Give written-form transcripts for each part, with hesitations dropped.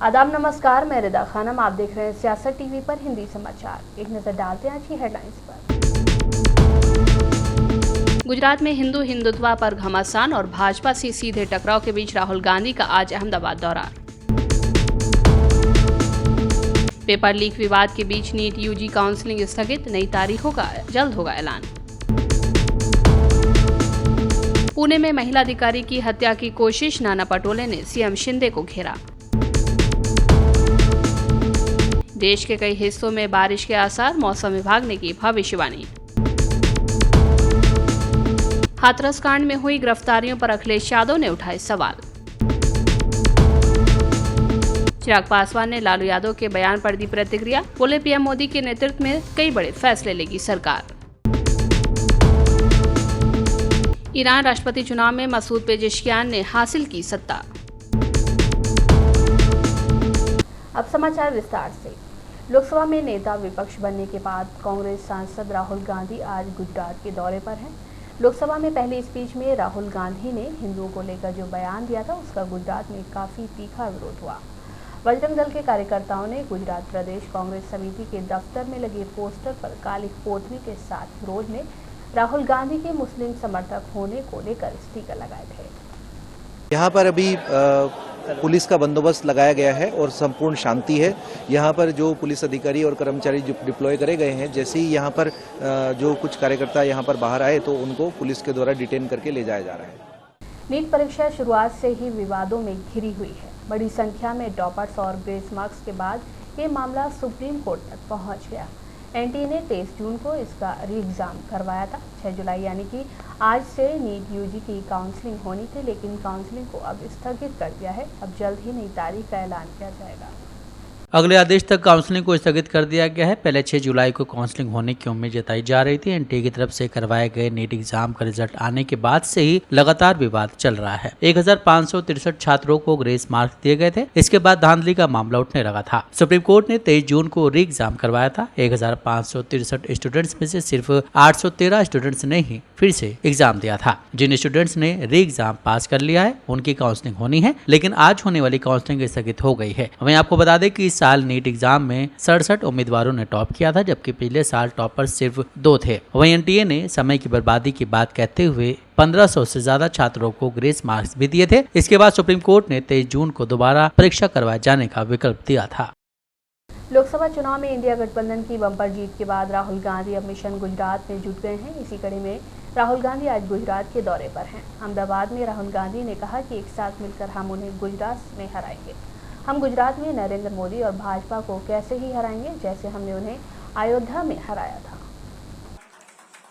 आदाब नमस्कार, मैं रिदा खानम। आप देख रहे हैं सियासत टीवी पर हिंदी समाचार। एक नजर डालते हैं आज की हेडलाइंस पर। गुजरात में हिंदू हिंदुत्व पर घमासान और भाजपा से सीधे टकराव के बीच राहुल गांधी का आज अहमदाबाद दौरा। पेपर लीक विवाद के बीच नीट यूजी काउंसलिंग स्थगित, नई तारीखों का जल्द होगा ऐलान। पुणे में महिला अधिकारी की हत्या की कोशिश, नाना पटोले ने सीएम शिंदे को घेरा। देश के कई हिस्सों में बारिश के आसार, मौसम विभाग ने की भविष्यवाणी। हाथरस कांड में हुई गिरफ्तारियों पर अखिलेश यादव ने उठाए सवाल। चिराग पासवान ने लालू यादव के बयान पर दी प्रतिक्रिया, बोले पीएम मोदी के नेतृत्व में कई बड़े फैसले लेगी सरकार। ईरान राष्ट्रपति चुनाव में मसूद पेजेश्कियान ने हासिल की सत्ता। अब समाचार विस्तार से। लोकसभा में नेता विपक्ष बनने के बाद कांग्रेस सांसद राहुल गांधी आज गुजरात के दौरे पर हैं। लोकसभा में पहली स्पीच में राहुल गांधी ने हिंदुओं को लेकर जो बयान दिया था, उसका गुजरात में काफी तीखा विरोध हुआ। बजरंग दल के कार्यकर्ताओं ने गुजरात प्रदेश कांग्रेस समिति के दफ्तर में लगे पोस्टर पर काली पोतली के साथ विरोध में राहुल गांधी के मुस्लिम समर्थक होने को लेकर स्टिकर लगाए थे। यहाँ पर अभी पुलिस का बंदोबस्त लगाया गया है और संपूर्ण शांति है। यहाँ पर जो पुलिस अधिकारी और कर्मचारी जो डिप्लॉय करे गए हैं, जैसे ही यहाँ पर जो कुछ कार्यकर्ता यहाँ पर बाहर आए तो उनको पुलिस के द्वारा डिटेन करके ले जाया जा रहा है। नीट परीक्षा शुरुआत से ही विवादों में घिरी हुई है। बड़ी संख्या में टॉपर्स और ग्रेस मार्क्स के बाद ये मामला सुप्रीम कोर्ट तक पहुँच गया। एनटीए ने 23 जून को इसका री एग्जाम करवाया था। 6 जुलाई यानी कि आज से नीट यूजी की काउंसलिंग होनी थी, लेकिन काउंसलिंग को अब स्थगित कर दिया है। अब जल्द ही नई तारीख का ऐलान किया जाएगा। अगले आदेश तक काउंसलिंग को स्थगित कर दिया गया है। पहले 6 जुलाई को काउंसलिंग होने की उम्मीद जताई जा रही थी। एनटीए की तरफ से करवाए गए नीट एग्जाम का रिजल्ट आने के बाद से ही लगातार विवाद चल रहा है। 1563 छात्रों को ग्रेस मार्क्स दिए गए थे। इसके बाद धांधली का मामला उठने लगा था। सुप्रीम कोर्ट ने 23 जून को री एग्जाम करवाया था। 1563 स्टूडेंट्स में से सिर्फ 813 स्टूडेंट्स ने ही फिर से एग्जाम दिया था। जिन स्टूडेंट्स ने री एग्जाम पास कर लिया है उनकी काउंसलिंग होनी है, लेकिन आज होने वाली काउंसलिंग स्थगित हो गई है। हमें आपको बता दें कि साल नीट एग्जाम में 67 उम्मीदवारों ने टॉप किया था, जबकि पिछले साल टॉपर सिर्फ 2 थे। वहीं एनटीए ने समय की बर्बादी की बात कहते हुए 1500 से ज्यादा छात्रों को ग्रेस मार्क्स भी दिए थे। इसके बाद सुप्रीम कोर्ट ने 23 जून को दोबारा परीक्षा करवाए जाने का विकल्प दिया था। लोकसभा चुनाव में इंडिया गठबंधन की बम्पर जीत के बाद राहुल गांधी अब मिशन गुजरात में जुट गए हैं। इसी कड़ी में राहुल गांधी आज गुजरात के दौरे पर हैं। अहमदाबाद में राहुल गांधी ने कहा कि एक साथ मिलकर हम उन्हें गुजरात में हराएंगे। हम गुजरात में नरेंद्र मोदी और भाजपा को कैसे ही हराएंगे, जैसे हमने उन्हें अयोध्या में हराया था।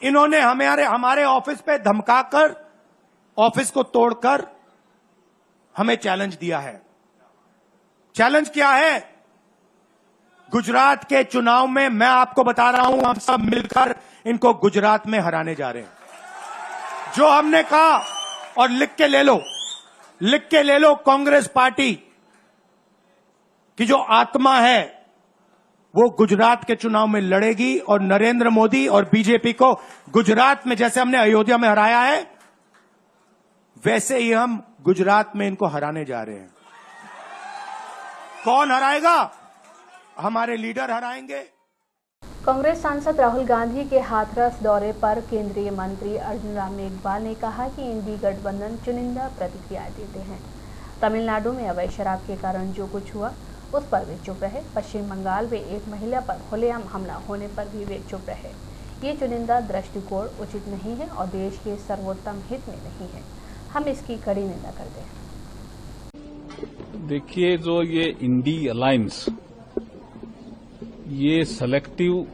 इन्होंने हमारे ऑफिस पे धमकाकर, ऑफिस को तोड़कर हमें चैलेंज दिया है। चैलेंज क्या है? गुजरात के चुनाव में मैं आपको बता रहा हूं, हम सब मिलकर इनको गुजरात में हराने जा रहे हैं। जो हमने कहा, और लिख के ले लो, कांग्रेस पार्टी की जो आत्मा है वो गुजरात के चुनाव में लड़ेगी और नरेंद्र मोदी और बीजेपी को गुजरात में, जैसे हमने अयोध्या में हराया है, वैसे ही हम गुजरात में इनको हराने जा रहे हैं। कौन हराएगा? हमारे लीडर हराएंगे। कांग्रेस सांसद राहुल गांधी के हाथरस दौरे पर केंद्रीय मंत्री अर्जुन राम मेघवाल ने कहा कि इंडी गठबंधन चुनिंदा प्रतिक्रियाएं देते हैं। तमिलनाडु में अवैध शराब के कारण जो कुछ हुआ उस पर वे चुप रहे। पश्चिम बंगाल में एक महिला पर खुलेआम हमला होने पर भी वे चुप रहे। ये चुनिंदा दृष्टिकोण उचित नहीं है और देश के सर्वोत्तम हित में नहीं है। हम इसकी कड़ी निंदा करते हैं। देखिए, जो ये इंडी अलायंस ये सेलेक्टिव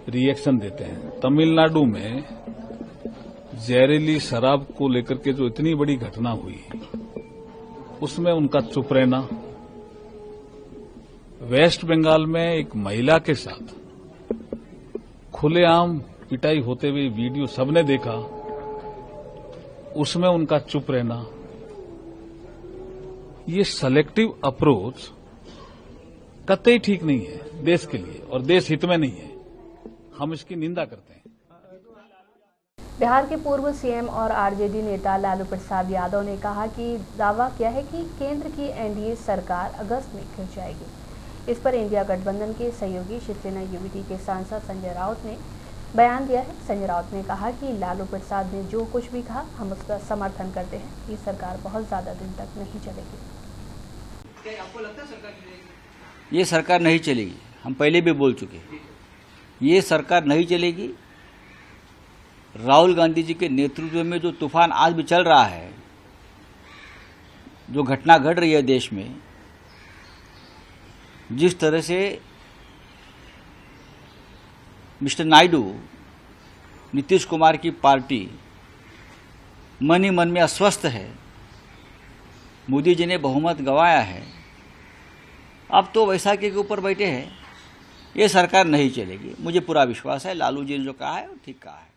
रिएक्शन देते हैं। तमिलनाडु में जहरीली शराब को लेकर के जो इतनी बड़ी घटना हुई, उसमें उनका चुप रहना। वेस्ट बंगाल में एक महिला के साथ खुलेआम पिटाई होते हुए वीडियो सबने देखा, उसमें उनका चुप रहना। ये सेलेक्टिव अप्रोच कतई ठीक नहीं है देश के लिए और देश हित में नहीं है। हम इसकी निंदा करते हैं। बिहार के पूर्व सीएम और आरजेडी नेता लालू प्रसाद यादव ने कहा कि दावा किया है कि केंद्र की एनडीए सरकार अगस्त में गिर जाएगी। इस पर इंडिया गठबंधन के सहयोगी शिवसेना यूवीटी के सांसद संजय राउत ने बयान दिया है। संजय राउत ने कहा कि लालू प्रसाद ने जो कुछ भी कहा हम उसका समर्थन करते हैं। ये सरकार बहुत ज्यादा दिन तक नहीं चलेगी। क्या आपको लगता है सरकार चलेगी? ये सरकार नहीं चलेगी। हम पहले भी बोल चुके हैं, ये सरकार नहीं चलेगी। राहुल गांधी जी के नेतृत्व में जो तूफान आज भी चल रहा है, जो घटना घट रही है देश में, जिस तरह से मिस्टर नायडू, नीतीश कुमार की पार्टी मन ही मन में अस्वस्थ है, मोदी जी ने बहुमत गंवाया है, अब तो वैशाखी के ऊपर बैठे हैं। ये सरकार नहीं चलेगी। मुझे पूरा विश्वास है लालू जी ने जो कहा है वो ठीक कहा है।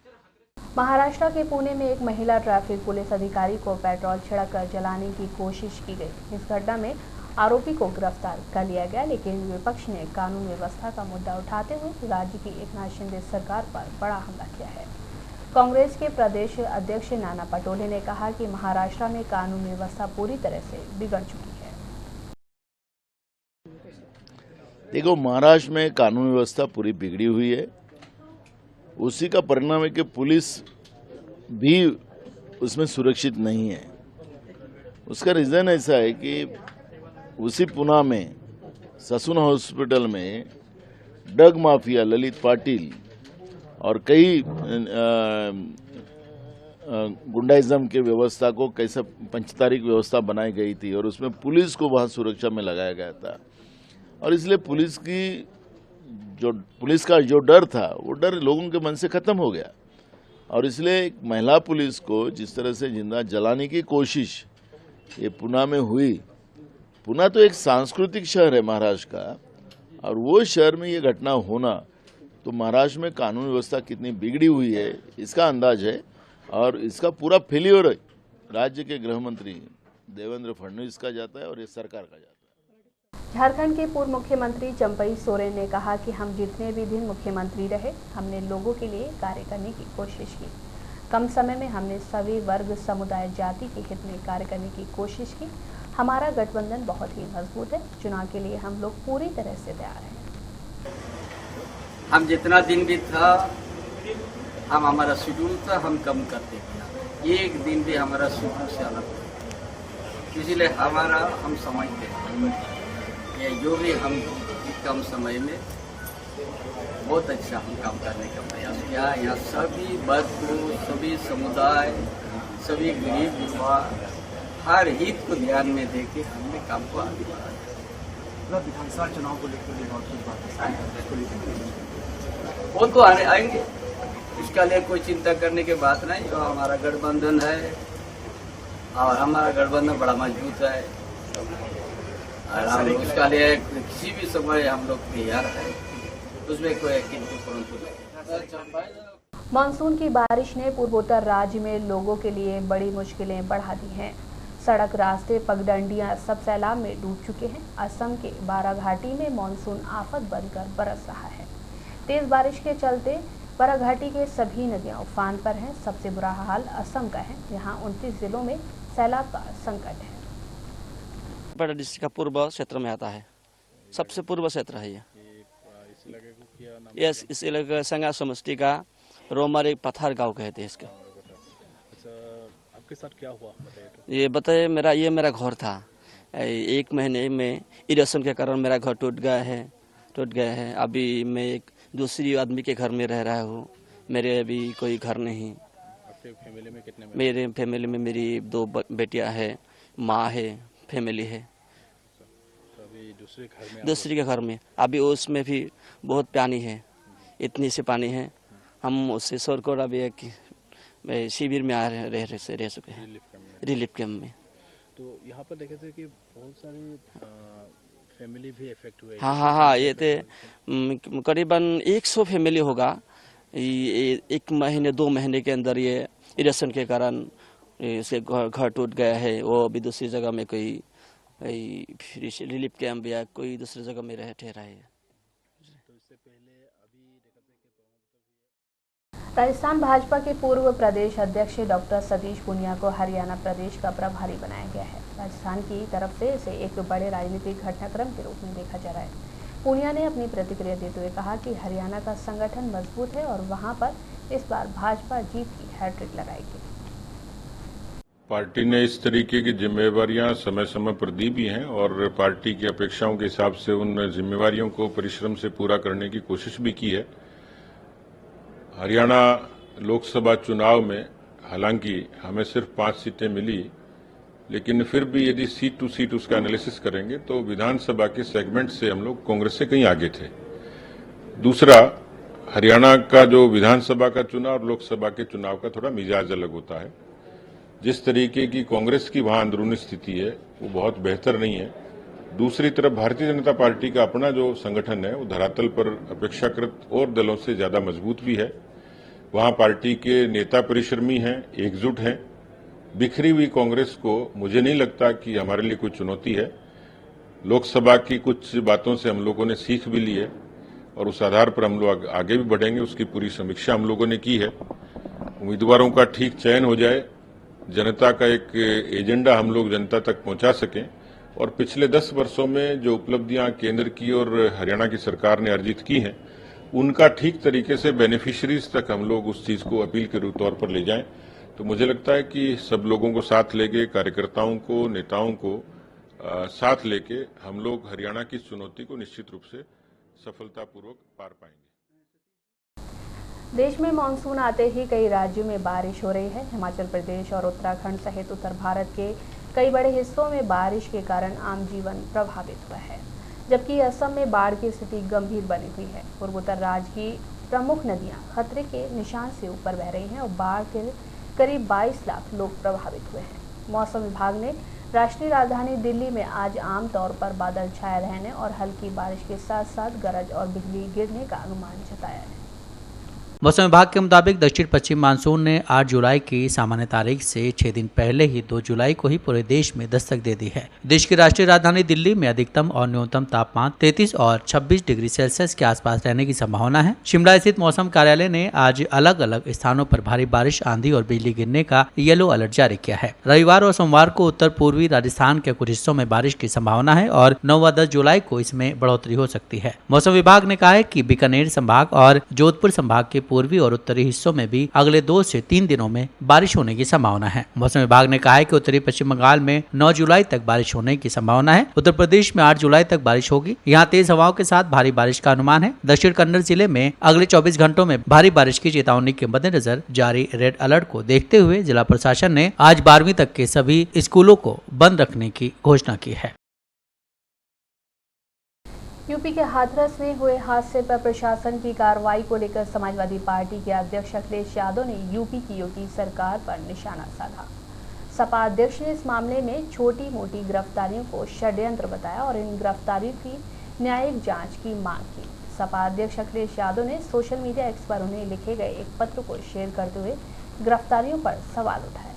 महाराष्ट्र के पुणे में एक महिला ट्रैफिक पुलिस अधिकारी को पेट्रोल छिड़ककर जलाने की कोशिश की गई। इस घटना में आरोपी को गिरफ्तार कर लिया गया, लेकिन विपक्ष ने कानून व्यवस्था का मुद्दा उठाते हुए राज्य की एकनाथ शिंदे सरकार पर बड़ा हमला किया है। कांग्रेस के प्रदेश अध्यक्ष नाना पटोले ने कहा कि महाराष्ट्र में कानून व्यवस्था पूरी तरह से बिगड़ चुकी है। देखो, महाराष्ट्र में कानून व्यवस्था पूरी बिगड़ी हुई है। उसी का परिणाम है कि पुलिस भी उसमें सुरक्षित नहीं है। उसका रीज़न ऐसा है कि उसी पुणे में ससुना हॉस्पिटल में ड्रग माफिया ललित पाटिल और कई गुंडाइज्म के व्यवस्था को कैसे पंचतारीख व्यवस्था बनाई गई थी और उसमें पुलिस को वहाँ सुरक्षा में लगाया गया था। और इसलिए पुलिस का जो डर था वो डर लोगों के मन से खत्म हो गया। और इसलिए एक महिला पुलिस को जिस तरह से जिंदा जलाने की कोशिश ये पुणे में हुई। पुणे तो एक सांस्कृतिक शहर है महाराष्ट्र का, और वो शहर में ये घटना होना तो महाराष्ट्र में कानून व्यवस्था कितनी बिगड़ी हुई है इसका अंदाज है। और इसका पूरा फेल्योर राज्य के गृह मंत्री देवेंद्र फडणवीस का जाता है और ये सरकार का जाता है। झारखंड के पूर्व मुख्यमंत्री चंपई सोरेन ने कहा कि हम जितने भी दिन मुख्यमंत्री रहे हमने लोगों के लिए कार्य करने की कोशिश की। कम समय में हमने सभी वर्ग, समुदाय, जाति के हित में कार्य करने की कोशिश की। हमारा गठबंधन बहुत ही मजबूत है। चुनाव के लिए हम लोग पूरी तरह से तैयार हैं। हम जितना दिन भी था, हम हमारा शेड्यूल था, हम कम करते थे। एक दिन भी हमारा शेड्यूल से अलग था। इसीलिए हम समझते हैं ये जो भी हम कम समय में बहुत अच्छा हम काम करने का प्रयास किया। यहाँ सभी वर्ग को, सभी समुदाय, सभी गरीब युवा, हर हित को ध्यान में देके हमने काम को आगे बढ़ाया। विधानसभा चुनाव को लेकर बहुत कुछ बात वो तो आएंगे, इसका लिए कोई चिंता करने की बात नहीं। और हमारा गठबंधन है और हमारा गठबंधन बड़ा मजबूत है और हम उसका लिए किसी भी समय हम लोग तैयार हैं। उसमें कोई मानसून की बारिश ने पूर्वोत्तर राज्य में लोगों के लिए बड़ी मुश्किलें बढ़ा दी हैं। सड़क, रास्ते, पगडंडियां सब सैलाब में डूब चुके हैं। असम के बाराघाटी में मानसून आफत बनकर बरस रहा है। तेज बारिश के चलते बाराघाटी के सभी नदियां उफान पर हैं। सबसे बुरा हाल असम का है। यहाँ 29 जिलों में सैलाब का संकट है। बड़ा डिस्ट्रिक्ट का पूर्व क्षेत्र में आता है, सबसे पूर्व क्षेत्र है ये। इस इलाके संगा समष्टि का रोमर एक पत्थर गांव कहते हैं इसका। आपके साथ क्या हुआ ये बताइए। मेरा घर था। 1 महीने में इरोशन के कारण मेरा घर टूट गया है। अभी मैं एक दूसरी आदमी के घर में रह रहा हूँ। मेरे अभी कोई घर नहीं। आपके फैमिली में कितने? मेरे फैमिली में मेरी 2 बेटियां है, माँ है, फैमिली है। तो अभी दूसरी के घर में अभी उसमें भी बहुत पानी है, इतनी से पानी है। हम उससे सोरकोट अभी एक शिविर में रह चुके हैं, रिलीफ कैंप में। तो यहाँ पर देखे थे कि बहुत सारी फैमिली भी इफेक्ट हुए। हाँ, ये थे करीबन 100 फैमिली होगा। 1 महीने 2 महीने के अंदर ये इरोशन के कारण उसके घर टूट गया है। वो अभी दूसरी जगह में कोई रिलीफ कैंप या कोई दूसरी जगह में ठहरा है। राजस्थान भाजपा के पूर्व प्रदेश अध्यक्ष डॉक्टर सतीश पूनिया को हरियाणा प्रदेश का प्रभारी बनाया गया है। राजस्थान की तरफ से इसे एक बड़े राजनीतिक घटनाक्रम के रूप में देखा जा रहा है। पूनिया ने अपनी प्रतिक्रिया देते हुए कहा कि हरियाणा का संगठन मजबूत है और वहां पर इस बार भाजपा जीत की हैट्रिक लगाएगी। पार्टी ने इस तरीके की जिम्मेवारियां समय समय पर दी भी हैं और पार्टी की अपेक्षाओं के हिसाब से उन जिम्मेवारियों को परिश्रम से पूरा करने की कोशिश भी की है। हरियाणा लोकसभा चुनाव में हालांकि हमें सिर्फ 5 सीटें मिली, लेकिन फिर भी यदि सीट टू सीट उसका एनालिसिस करेंगे तो विधानसभा के सेगमेंट से हम लोग कांग्रेस से कहीं आगे थे। दूसरा, हरियाणा का जो विधानसभा का चुनाव और लोकसभा के चुनाव का थोड़ा मिजाज अलग होता है। जिस तरीके की कांग्रेस की वहां अंदरूनी स्थिति है वो बहुत बेहतर नहीं है। दूसरी तरफ भारतीय जनता पार्टी का अपना जो संगठन है वो धरातल पर अपेक्षाकृत और दलों से ज्यादा मजबूत भी है। वहां पार्टी के नेता परिश्रमी हैं, एकजुट हैं। बिखरी हुई कांग्रेस को मुझे नहीं लगता कि हमारे लिए कोई चुनौती है। लोकसभा की कुछ बातों से हम लोगों ने सीख भी ली है और उस आधार पर हम लोग आगे भी बढ़ेंगे। उसकी पूरी समीक्षा हम लोगों ने की है। उम्मीदवारों का ठीक चयन हो जाए, जनता का एक एजेंडा हम लोग जनता तक पहुंचा सकें और पिछले 10 वर्षों में जो उपलब्धियां केंद्र की और हरियाणा की सरकार ने अर्जित की हैं उनका ठीक तरीके से बेनिफिशियरीज तक हम लोग उस चीज को अपील के तौर पर ले जाएं। तो मुझे लगता है कि सब लोगों को साथ लेके, कार्यकर्ताओं को, नेताओं को साथ लेके हम लोग हरियाणा की चुनौती को निश्चित रूप से सफलतापूर्वक पार पाएंगे। देश में मानसून आते ही कई राज्यों में बारिश हो रही है। हिमाचल प्रदेश और उत्तराखंड सहित उत्तर भारत के कई बड़े हिस्सों में बारिश के कारण आम जीवन प्रभावित हुआ है, जबकि असम में बाढ़ की स्थिति गंभीर बनी हुई है। पूर्वोत्तर राज्य की प्रमुख नदियां खतरे के निशान से ऊपर बह रही हैं और बाढ़ के करीब 22 लाख लोग प्रभावित हुए हैं। मौसम विभाग ने राष्ट्रीय राजधानी दिल्ली में आज आमतौर पर बादल छाए रहने और हल्की बारिश के साथ साथ गरज और बिजली गिरने का अनुमान जताया है। मौसम विभाग के मुताबिक दक्षिण पश्चिम मानसून ने 8 जुलाई की सामान्य तारीख से 6 दिन पहले ही 2 जुलाई को ही पूरे देश में दस्तक दे दी है। देश की राष्ट्रीय राजधानी दिल्ली में अधिकतम और न्यूनतम तापमान 33 और 26 डिग्री सेल्सियस के आसपास रहने की संभावना है। शिमला स्थित मौसम कार्यालय ने आज अलग अलग स्थानों पर भारी बारिश, आंधी और बिजली गिरने का येलो अलर्ट जारी किया है। रविवार और सोमवार को उत्तर पूर्वी राजस्थान के कुछ हिस्सों में बारिश की संभावना है और 9 व 10 जुलाई को इसमें बढ़ोतरी हो सकती है। मौसम विभाग ने कहा है कि बीकानेर संभाग और जोधपुर संभाग के पूर्वी और उत्तरी हिस्सों में भी अगले 2 से 3 दिनों में बारिश होने की संभावना है। मौसम विभाग ने कहा है कि उत्तरी पश्चिम बंगाल में 9 जुलाई तक बारिश होने की संभावना है। उत्तर प्रदेश में 8 जुलाई तक बारिश होगी। यहाँ तेज हवाओं के साथ भारी बारिश का अनुमान है। दक्षिण कन्नड़ जिले में अगले 24 घंटों में भारी बारिश की चेतावनी के मद्देनजर जारी रेड अलर्ट को देखते हुए जिला प्रशासन ने आज 12वीं तक के सभी स्कूलों को बंद रखने की घोषणा की है। यूपी के हाथरस में हुए हादसे पर प्रशासन की कार्रवाई को लेकर समाजवादी पार्टी के अध्यक्ष अखिलेश यादव ने यूपी की योगी सरकार पर निशाना साधा। सपा अध्यक्ष ने इस मामले में छोटी मोटी गिरफ्तारियों को षड्यंत्र बताया और इन गिरफ्तारियों की न्यायिक जांच की मांग की। सपा अध्यक्ष अखिलेश यादव ने सोशल मीडिया एक्स पर उन्हें लिखे गए एक पत्र को शेयर करते हुए गिरफ्तारियों पर सवाल उठाए।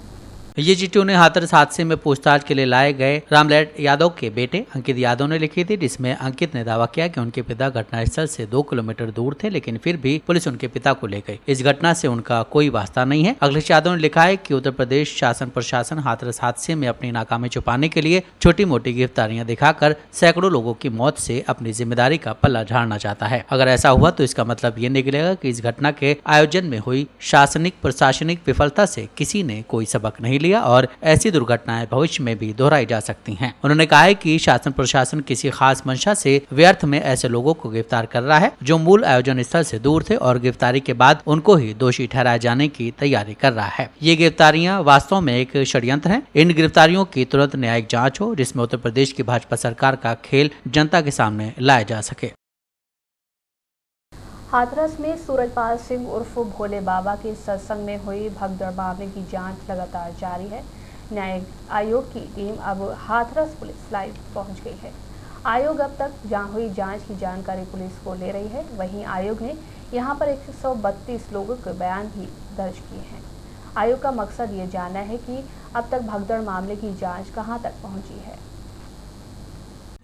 ये चिट्ठी उन्हें हाथरस हादसे में पूछताछ के लिए लाए गए रामलैट यादव के बेटे अंकित यादव ने लिखी थी, जिसमें अंकित ने दावा किया कि उनके पिता घटनास्थल से 2 किलोमीटर दूर थे, लेकिन फिर भी पुलिस उनके पिता को ले गई। इस घटना से उनका कोई वास्ता नहीं है। अखिलेश यादव ने लिखा है कि उत्तर प्रदेश शासन प्रशासन हाथरस हादसे में अपनी नाकामी छुपाने के लिए छोटी मोटी गिरफ्तारियां दिखाकर सैकड़ों लोगों की मौत से अपनी जिम्मेदारी का पल्ला झाड़ना चाहता है। अगर ऐसा हुआ तो इसका मतलब ये निकलेगा कि इस घटना के आयोजन में हुई शासनिक प्रशासनिक विफलता से किसी ने कोई सबक नहीं लिया और ऐसी दुर्घटनाएं भविष्य में भी दोहराई जा सकती हैं। उन्होंने कहा है कि शासन प्रशासन किसी खास मंशा से व्यर्थ में ऐसे लोगों को गिरफ्तार कर रहा है जो मूल आयोजन स्थल से दूर थे और गिरफ्तारी के बाद उनको ही दोषी ठहराए जाने की तैयारी कर रहा है। ये गिरफ्तारियां वास्तव में एक षड्यंत्र हैं। इन गिरफ्तारियों की तुरंत न्यायिक जांच हो, जिसमें उत्तर प्रदेश की भाजपा सरकार का खेल जनता के सामने लाया जा सके। हाथरस में सूरजपाल सिंह उर्फ भोले बाबा के सत्संग में हुई भगदड़ मामले की जांच लगातार जारी है। न्यायिक आयोग की टीम अब हाथरस पुलिस लाइन पहुंच गई है। आयोग अब तक जहां हुई जांच की जानकारी पुलिस को ले रही है, वहीं आयोग ने यहां पर 132 लोगों के बयान भी दर्ज किए हैं। आयोग का मकसद ये जानना है कि अब तक भगदड़ मामले की जांच कहां तक पहुंची है।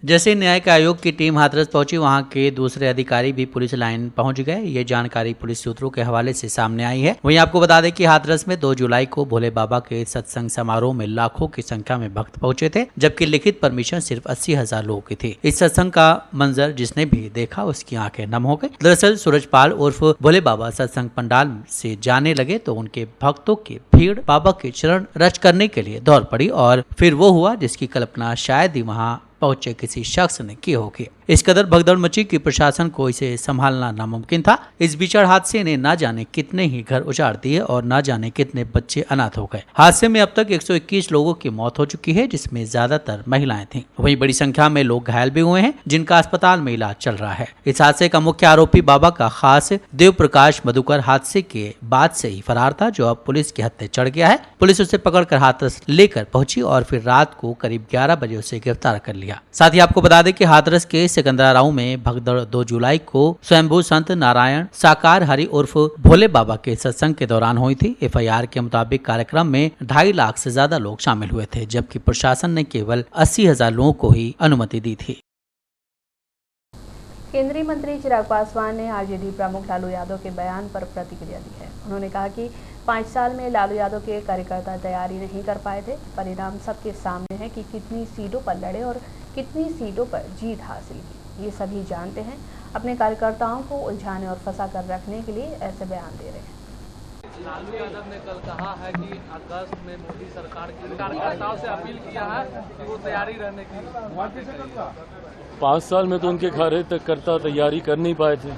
जैसे न्यायिक आयोग की टीम हाथरस पहुंची, वहां के दूसरे अधिकारी भी पुलिस लाइन पहुंच गए। ये जानकारी पुलिस सूत्रों के हवाले से सामने आई है। वहीं आपको बता दें कि हाथरस में 2 जुलाई को भोले बाबा के सत्संग समारोह में लाखों की संख्या में भक्त पहुंचे थे, जबकि लिखित परमिशन सिर्फ 80,000 लोगों की थी। इस सत्संग का मंजर जिसने भी देखा उसकी आंखें नम हो गई। दरअसल सूरजपाल उर्फ भोले बाबा सत्संग पंडाल से जाने लगे तो उनके भक्तों की भीड़ बाबा के चरण रच करने के लिए दौड़ पड़ी और फिर वो हुआ जिसकी कल्पना शायद ही वहां पहुंचे किसी शख्स ने की होगी। इस कदर भगदड़ मची कि प्रशासन को इसे संभालना नामुमकिन था। इस भीषण हादसे ने न जाने कितने ही घर उजाड़ दिए और न जाने कितने बच्चे अनाथ हो गए। हादसे में अब तक 121 लोगों की मौत हो चुकी है, जिसमें ज्यादातर महिलाएं थीं। वहीं बड़ी संख्या में लोग घायल भी हुए हैं, जिनका अस्पताल में इलाज चल रहा है। इस हादसे का मुख्य आरोपी बाबा का खास देव प्रकाश मधुकर हादसे के बाद से ही फरार था, जो अब पुलिस के हत्थे चढ़ गया है। पुलिस उसे पकड़कर हाथरस लेकर पहुंची और फिर रात को करीब 11 बजे उसे गिरफ्तार कर लिया। साथ ही आपको बता दें कि हाथरस के सिकंदराराव में भगदड़ 2 जुलाई को स्वयंभू संत नारायण साकार हरि उर्फ भोले बाबा के सत्संग के दौरान हुई थी। एफआईआर के मुताबिक कार्यक्रम में 2.5 लाख से ज्यादा लोग शामिल हुए थे, जबकि प्रशासन ने केवल 80,000 लोगों को ही अनुमति दी थी। केंद्रीय मंत्री चिराग पासवान ने आरजेडी प्रमुख लालू यादव के बयान पर प्रतिक्रिया दी है। उन्होंने कहा कि 5 साल में लालू यादव के कार्यकर्ता तैयारी नहीं कर पाए थे। परिणाम सबके सामने है कि कितनी सीटों पर लड़े और कितनी सीटों पर जीत हासिल की, ये सभी जानते हैं। अपने कार्यकर्ताओं को उलझाने और फंसा कर रखने के लिए ऐसे बयान दे रहे हैं। लालू यादव ने कल कहा है कि अगस्त में मोदी सरकार के कार्यकर्ताओं से अपील किया है कि वो तैयारी रहने की बातें करें। 5 साल में तो उनके कार्यकर्ता तैयारी कर नहीं पाए थे।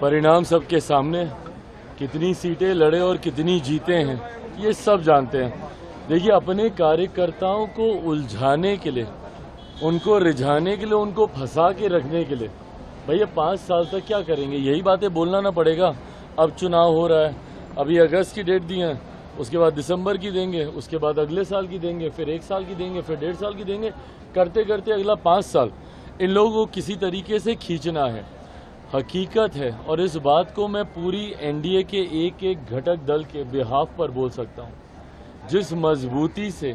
परिणाम सबके सामने, कितनी सीटें लड़े और कितनी जीते हैं ये सब जानते हैं। देखिए, अपने कार्यकर्ताओं को उलझाने के लिए, उनको रिझाने के लिए, उनको फंसा के रखने के लिए भैया 5 साल तक क्या करेंगे? यही बातें बोलना ना पड़ेगा। अब चुनाव हो रहा है, अभी अगस्त की डेट दी है, उसके बाद दिसंबर की देंगे, उसके बाद अगले साल की देंगे, फिर 1 साल की देंगे, फिर 1.5 साल की देंगे। करते करते अगला 5 साल इन लोगों को किसी तरीके से खींचना है। हकीकत है, और इस बात को मैं पूरी एनडीए के एक एक घटक दल के बिहाफ पर बोल सकता हूँ। जिस मजबूती से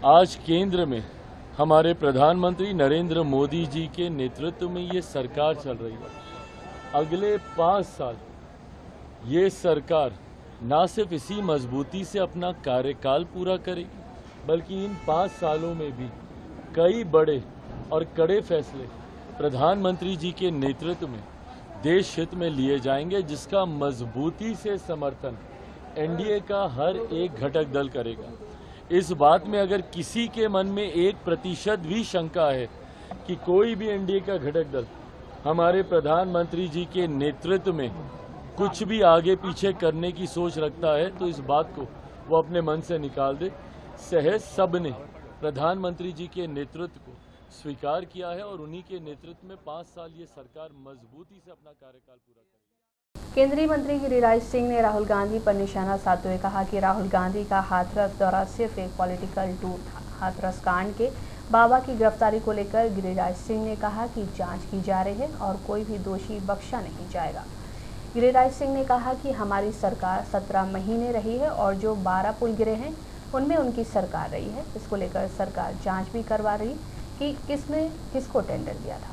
आज केंद्र में हमारे प्रधानमंत्री नरेंद्र मोदी जी के नेतृत्व में ये सरकार चल रही है, अगले 5 साल ये सरकार न सिर्फ इसी मजबूती से अपना कार्यकाल पूरा करेगी, बल्कि इन 5 सालों में भी कई बड़े और कड़े फैसले प्रधानमंत्री जी के नेतृत्व में देश हित में लिए जाएंगे, जिसका मजबूती से समर्थन एनडीए का हर एक घटक दल करेगा। इस बात में अगर किसी के मन में 1% भी शंका है कि कोई भी एनडीए का घटक दल हमारे प्रधानमंत्री जी के नेतृत्व में कुछ भी आगे पीछे करने की सोच रखता है, तो इस बात को वो अपने मन से निकाल दे। सहज सबने प्रधानमंत्री जी के नेतृत्व को स्वीकार किया है और उन्हीं के नेतृत्व में 5 साल ये सरकार मजबूती से अपना कार्यकाल पूरा करेगी। केंद्रीय मंत्री गिरिराज सिंह ने राहुल गांधी पर निशाना साधते हुए कहा कि राहुल गांधी का हाथरस दौरा सिर्फ एक पॉलिटिकल टूर था। हाथरस कांड के बाबा की गिरफ्तारी को लेकर गिरिराज सिंह ने कहा कि जांच की जा रही है और कोई भी दोषी बख्शा नहीं जाएगा। गिरिराज सिंह ने कहा कि हमारी सरकार 17 महीने रही है और जो 12 पुल गिरे हैं उनमें उनकी सरकार रही है। इसको लेकर सरकार जांच भी करवा रही कि किसने किसको टेंडर दिया था।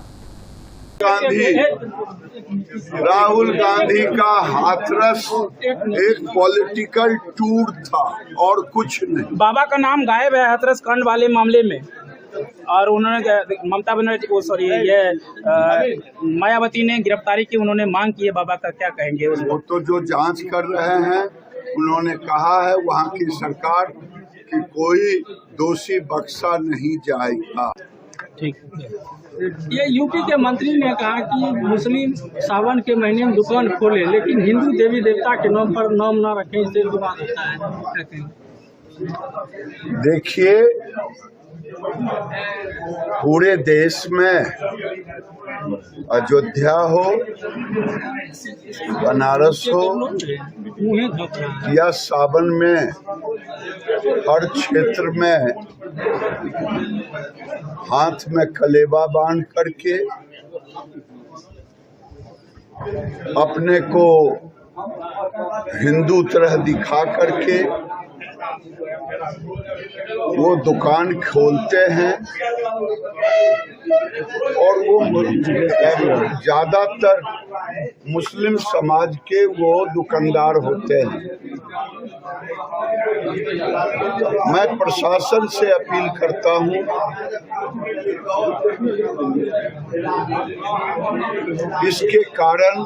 राहुल गांधी का हाथरस एक पॉलिटिकल टूर था और कुछ नहीं। बाबा का नाम गायब है हाथरस कांड वाले मामले में, और उन्होंने ममता बनर्जी मायावती ने गिरफ्तारी की, उन्होंने मांग की है। बाबा का क्या कहेंगे? वो तो जो जांच कर रहे हैं उन्होंने कहा है वहाँ की सरकार कि कोई दोषी बख्शा नहीं जाएगा। ठीक। ये यूपी के मंत्री ने कहा कि मुस्लिम सावन के महीने में दुकान खोले, लेकिन हिंदू देवी देवता के नाम पर नाम न रखें, इससे विवाद होता है। देखिए, पूरे देश में अयोध्या हो, बनारस हो या सावन में हर क्षेत्र में हाथ में कलेवा बांध करके अपने को हिंदू तरह दिखा करके वो दुकान खोलते हैं और वो ज्यादातर मुस्लिम समाज के वो दुकानदार होते हैं। मैं प्रशासन से अपील करता हूं, इसके कारण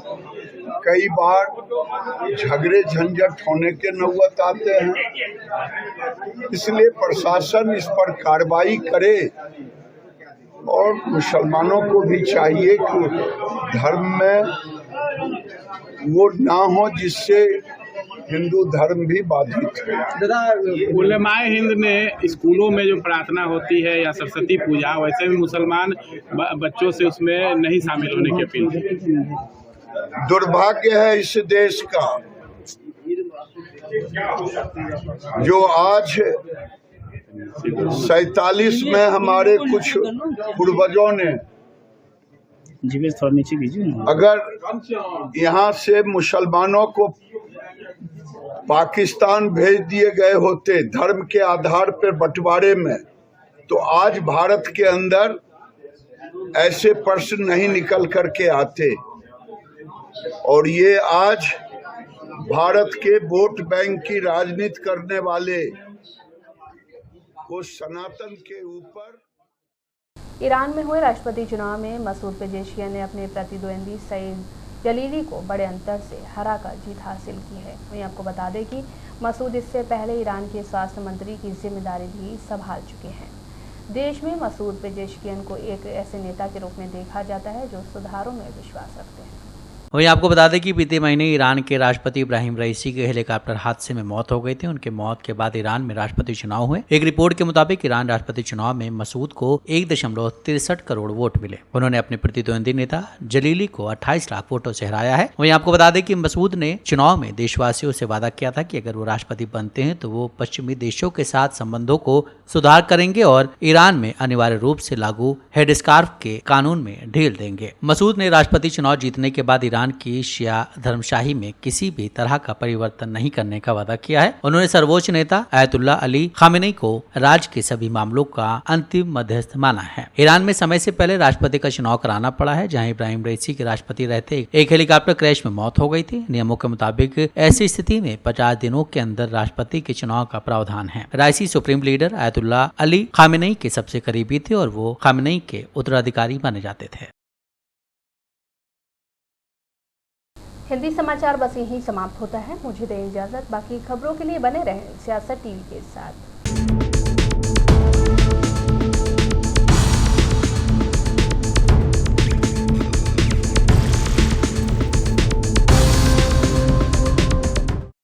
कई बार झगड़े झंझट होने के नौबत आते हैं, इसलिए प्रशासन इस पर कार्रवाई करे और मुसलमानों को भी चाहिए कि धर्म में वो ना हो जिससे हिंदू धर्म भी बाधित है। दादा, उलेमाए हिंद ने स्कूलों में जो प्रार्थना होती है या सरस्वती पूजा, वैसे भी मुसलमान बच्चों से उसमें नहीं शामिल होने की अपील की। दुर्भाग्य है इस देश का जो आज 47 में हमारे कुछ पूर्वजों ने अगर यहाँ से मुसलमानों को पाकिस्तान भेज दिए गए होते धर्म के आधार पर बंटवारे में, तो आज भारत के अंदर ऐसे प्रश्न नहीं निकल करके आते। और ये आज भारत के वोट बैंक की राजनीति करने वाले को सनातन के ऊपर। ईरान में हुए राष्ट्रपति चुनाव में मसूद पेजेशिकियान ने अपने प्रतिद्वंदी सईद जलीली को बड़े अंतर से हराकर जीत हासिल की है। वहीं आपको बता दें कि मसूद इससे पहले ईरान के स्वास्थ्य मंत्री की जिम्मेदारी भी संभाल चुके हैं। देश में मसूद पेजेशिकियान को एक ऐसे नेता के रूप में देखा जाता है जो सुधारों में विश्वास रखते हैं। वहीं आपको बता दें कि बीते महीने ईरान के राष्ट्रपति इब्राहिम रईसी के हेलीकॉप्टर हादसे में मौत हो गई थी। उनके मौत के बाद ईरान में राष्ट्रपति चुनाव हुए। एक रिपोर्ट के मुताबिक ईरान राष्ट्रपति चुनाव में मसूद को 1.63 करोड़ वोट मिले। उन्होंने अपने प्रतिद्वंदी नेता जलीली को 28 लाख वोटों से हराया है। वहीं आपको बता दें कि मसूद ने चुनाव में देशवासियों से वादा किया था कि अगर वो राष्ट्रपति बनते हैं तो वो पश्चिमी देशों के साथ संबंधों को सुधार करेंगे और ईरान में अनिवार्य रूप से लागू हेडस्कार्फ के कानून में ढील देंगे। मसूद ने राष्ट्रपति चुनाव जीतने के बाद ईरान की शिया धर्मशाही में किसी भी तरह का परिवर्तन नहीं करने का वादा किया है। उन्होंने सर्वोच्च नेता आयतुल्लाह अली खामेनी को राज्य के सभी मामलों का अंतिम मध्यस्थ माना है। ईरान में समय से पहले राष्ट्रपति का चुनाव कराना पड़ा है, जहां इब्राहिम रईसी के राष्ट्रपति रहते एक हेलीकॉप्टर क्रैश में मौत हो गई थी। नियमों के मुताबिक ऐसी स्थिति में 50 दिनों के अंदर राष्ट्रपति के चुनाव का प्रावधान है। Raisi supreme leader Ayatollah Ali Khamenei के सबसे करीबी थे और वो खामेनी के उत्तराधिकारी माने जाते थे। हिंदी समाचार बस यहीं समाप्त होता है। मुझे दें इजाजत। बाकी खबरों के लिए बने रहें सियासत टीवी के साथ।